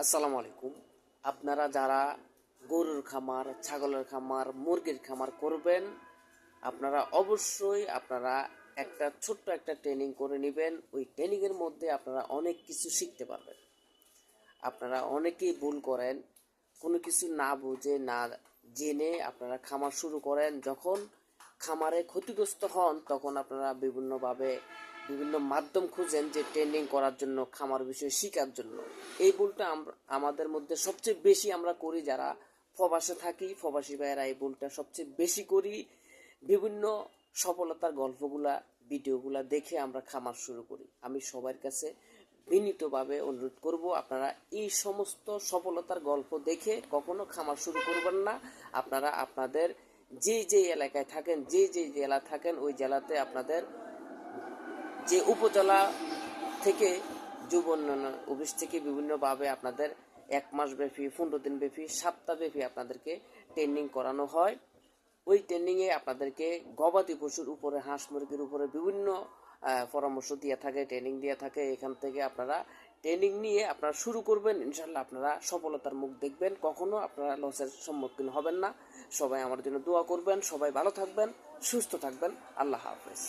আসসালামু আলাইকুম। আপনারা যারা গরুর খামার, ছাগলের খামার, মুরগির খামার করবেন, আপনারা অবশ্যই একটা ছোট্ট একটা ট্রেনিং করে নেবেন। ওই ট্রেনিংয়ের মধ্যে আপনারা অনেক কিছু শিখতে পারবেন। আপনারা অনেকেই ভুল করেন, কোনো কিছু না বুঝে না জেনে আপনারা খামার শুরু করেন। যখন খামারে ক্ষতিগ্রস্ত হন তখন আপনারা বিভিন্ন মাধ্যম খুঁজেন যে ট্রেনিং করার জন্য, খামার বিষয়ে শেখার জন্য। এই ভুলটা আমাদের মধ্যে সবচেয়ে বেশি আমরা করি যারা প্রবাসে থাকি। প্রবাসী ভাইয়েরা এই ভুলটা সবচেয়ে বেশি করি। বিভিন্ন সফলতার গল্পগুলা, ভিডিওগুলা দেখে আমরা খামার শুরু করি। আমি সবার কাছে বিনীতভাবে অনুরোধ করব, আপনারা এই সমস্ত সফলতার গল্প দেখে কখনো খামার শুরু করবেন না। আপনারা আপনাদের যে এলাকায় থাকেন, যে জেলা থাকেন, ওই জেলাতে আপনাদের যে উপজেলা থেকে যুব উন্নয়ন অফিস থেকে বিভিন্নভাবে আপনাদের 1 মাস ব্যাপী, 15 দিন ব্যাপী, সপ্তাহ ব্যাপী আপনাদেরকে ট্রেনিং করানো হয়। ওই ট্রেনিংয়ে আপনাদেরকে গবাদি পশুর উপরে, হাঁস মুরগির উপরে বিভিন্ন পরামর্শ দিয়ে থাকে, ট্রেনিং দিয়ে থাকে। এখান থেকে আপনারা ট্রেনিং নিয়ে আপনারা শুরু করবেন, ইনশাল্লাহ আপনারা সফলতার মুখ দেখবেন। কখনো আপনারা লসের সম্মুখীন হবেন না। সবাই আমার জন্য দোয়া করবেন। সবাই ভালো থাকবেন, সুস্থ থাকবেন। আল্লাহ হাফেজ।